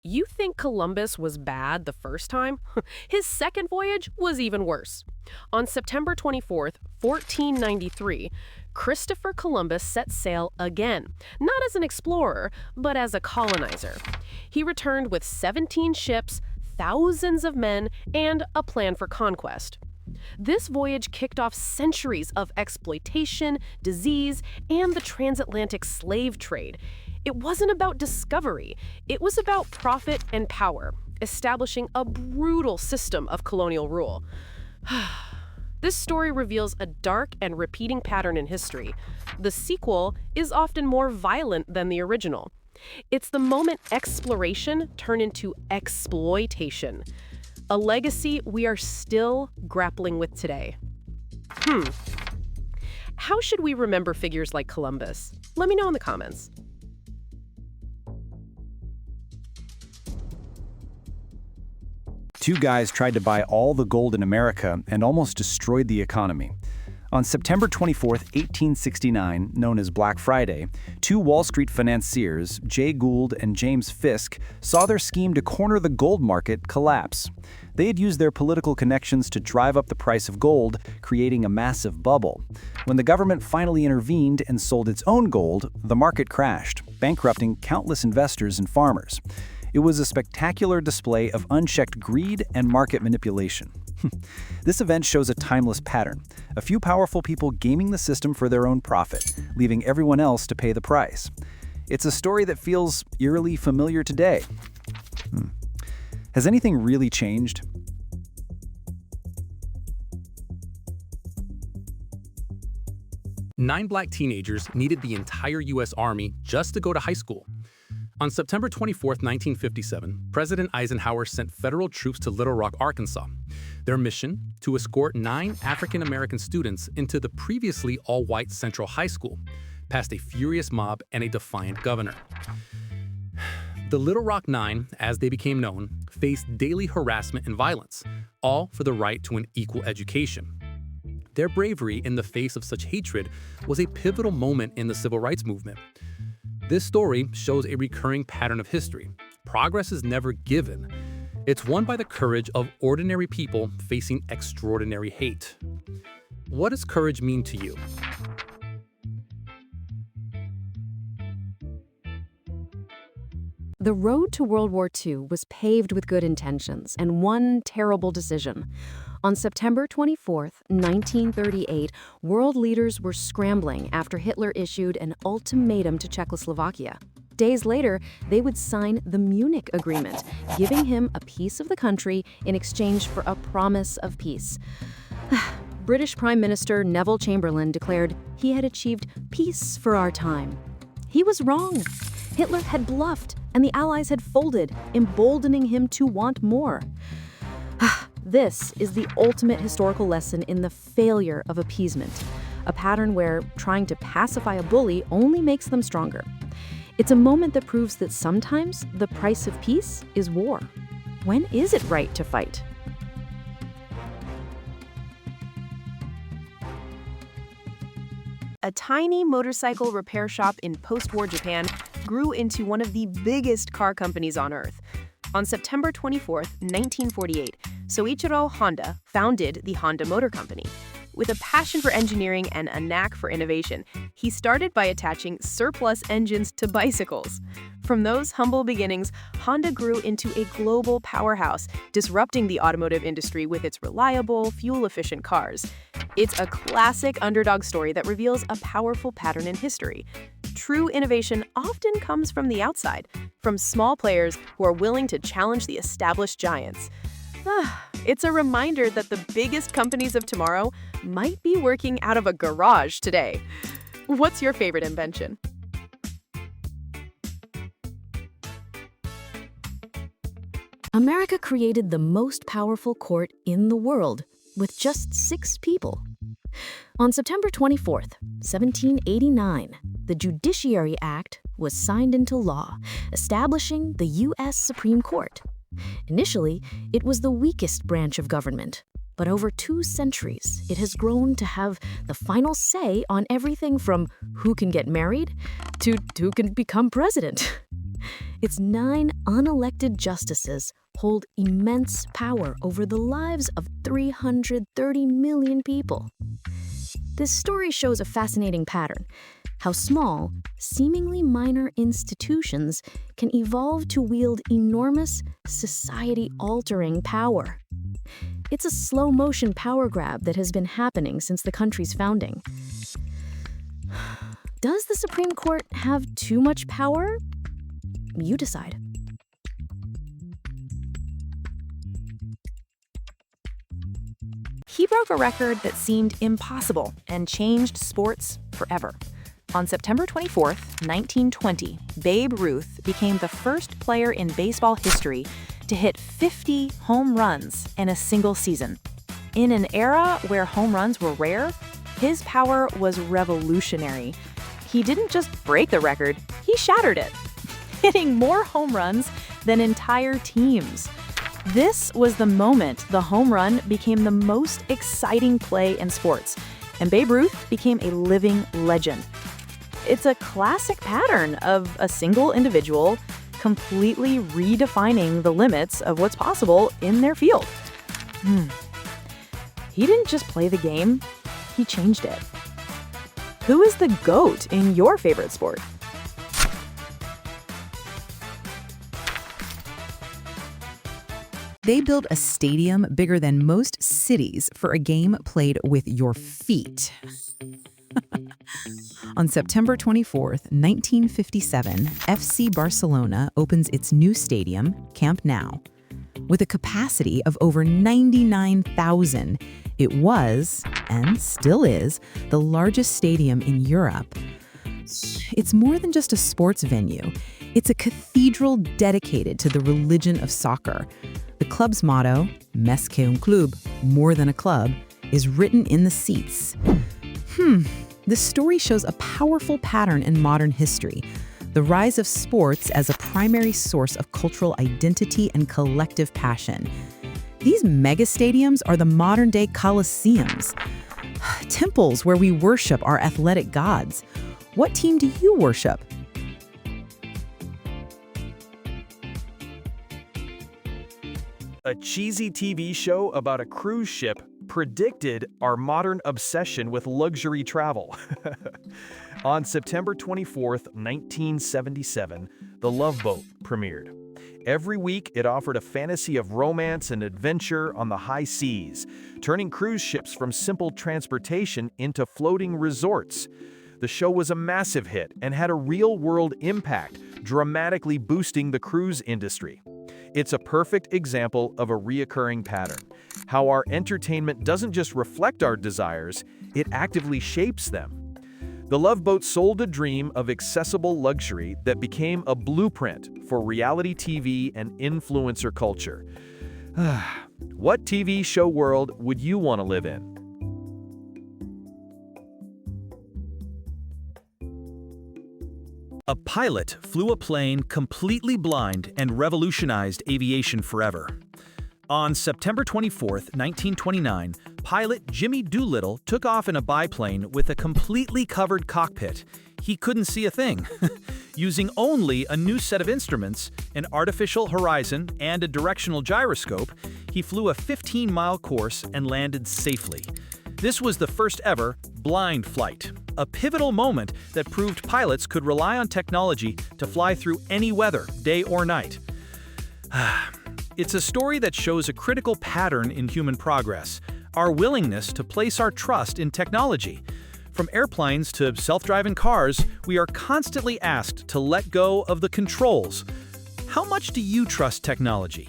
You think Columbus was bad the first time? His second voyage was even worse. On September 24th, 1493, Christopher Columbus set sail again, not as an explorer, but as a colonizer. He returned with 17 ships, thousands of men, and a plan for conquest. This voyage kicked off centuries of exploitation, disease, and the transatlantic slave trade. It wasn't about discovery, it was about profit and power, establishing a brutal system of colonial rule. This story reveals a dark and repeating pattern in history. The sequel is often more violent than the original. It's the moment exploration turned into exploitation, a legacy we are still grappling with today. How should we remember figures like Columbus? Let me know in the comments. Two guys tried to buy all the gold in America and almost destroyed the economy. On September 24th, 1869, known as Black Friday, two Wall Street financiers, Jay Gould and James Fisk, saw their scheme to corner the gold market collapse. They had used their political connections to drive up the price of gold, creating a massive bubble. When the government finally intervened and sold its own gold, the market crashed, bankrupting countless investors and farmers. It was a spectacular display of unchecked greed and market manipulation. This event shows a timeless pattern, a few powerful people gaming the system for their own profit, leaving everyone else to pay the price. It's a story that feels eerily familiar today. Has anything really changed? Nine black teenagers needed the entire U.S. Army just to go to high school. On September 24, 1957, President Eisenhower sent federal troops to Little Rock, Arkansas. Their mission? To escort 9 African-American students into the previously all-white Central High School, past a furious mob and a defiant governor. The Little Rock Nine, as they became known, faced daily harassment and violence, all for the right to an equal education. Their bravery in the face of such hatred was a pivotal moment in the civil rights movement. This story shows a recurring pattern of history. Progress is never given. It's won by the courage of ordinary people facing extraordinary hate. What does courage mean to you? The road to World War II was paved with good intentions and one terrible decision. On September 24, 1938, world leaders were scrambling after Hitler issued an ultimatum to Czechoslovakia. Days later, they would sign the Munich Agreement, giving him a piece of the country in exchange for a promise of peace. British Prime Minister Neville Chamberlain declared he had achieved peace for our time. He was wrong. Hitler had bluffed, and the Allies had folded, emboldening him to want more. This is the ultimate historical lesson in the failure of appeasement, a pattern where trying to pacify a bully only makes them stronger. It's a moment that proves that sometimes the price of peace is war. When is it right to fight? A tiny motorcycle repair shop in post-war Japan grew into one of the biggest car companies on Earth. On September 24, 1948, Soichiro Honda founded the Honda Motor Company. With a passion for engineering and a knack for innovation, he started by attaching surplus engines to bicycles. From those humble beginnings, Honda grew into a global powerhouse, disrupting the automotive industry with its reliable, fuel-efficient cars. It's a classic underdog story that reveals a powerful pattern in history. True innovation often comes from the outside, from small players who are willing to challenge the established giants. It's a reminder that the biggest companies of tomorrow might be working out of a garage today. What's your favorite invention? America created the most powerful court in the world with just 6 people. On September 24th, 1789, the Judiciary Act was signed into law, establishing the U.S. Supreme Court. Initially, it was the weakest branch of government, but over 2 centuries, it has grown to have the final say on everything from who can get married to who can become president. Its 9 unelected justices hold immense power over the lives of 330 million people. This story shows a fascinating pattern: how small, seemingly minor institutions can evolve to wield enormous, society-altering power. It's a slow-motion power grab that has been happening since the country's founding. Does the Supreme Court have too much power? You decide. He broke a record that seemed impossible and changed sports forever. On September 24th, 1920, Babe Ruth became the first player in baseball history to hit 50 home runs in a single season. In an era where home runs were rare, his power was revolutionary. He didn't just break the record, he shattered it, hitting more home runs than entire teams. This was the moment the home run became the most exciting play in sports, and Babe Ruth became a living legend. It's a classic pattern of a single individual completely redefining the limits of what's possible in their field. He didn't just play the game, he changed it. Who is the GOAT in your favorite sport? They built a stadium bigger than most cities for a game played with your feet. On September 24th, 1957, FC Barcelona opens its new stadium, Camp Nou. With a capacity of over 99,000, it was, and still is, the largest stadium in Europe. It's more than just a sports venue. It's a cathedral dedicated to the religion of soccer. The club's motto, Més que un club, more than a club, is written in the seats. This story shows a powerful pattern in modern history: the rise of sports as a primary source of cultural identity and collective passion. These mega stadiums are the modern-day coliseums, temples where we worship our athletic gods. What team do you worship? A cheesy TV show about a cruise ship predicted our modern obsession with luxury travel. On September 24th, 1977, The Love Boat premiered. Every week, it offered a fantasy of romance and adventure on the high seas, turning cruise ships from simple transportation into floating resorts. The show was a massive hit and had a real-world impact, dramatically boosting the cruise industry. It's a perfect example of a reoccurring pattern: how our entertainment doesn't just reflect our desires, it actively shapes them. The Love Boat sold a dream of accessible luxury that became a blueprint for reality TV and influencer culture. What TV show world would you want to live in? A pilot flew a plane completely blind and revolutionized aviation forever. On September 24th, 1929, pilot Jimmy Doolittle took off in a biplane with a completely covered cockpit. He couldn't see a thing. Using only a new set of instruments, an artificial horizon, and a directional gyroscope, he flew a 15-mile course and landed safely. This was the first ever blind flight, a pivotal moment that proved pilots could rely on technology to fly through any weather, day or night. It's a story that shows a critical pattern in human progress: our willingness to place our trust in technology. From airplanes to self-driving cars, we are constantly asked to let go of the controls. How much do you trust technology?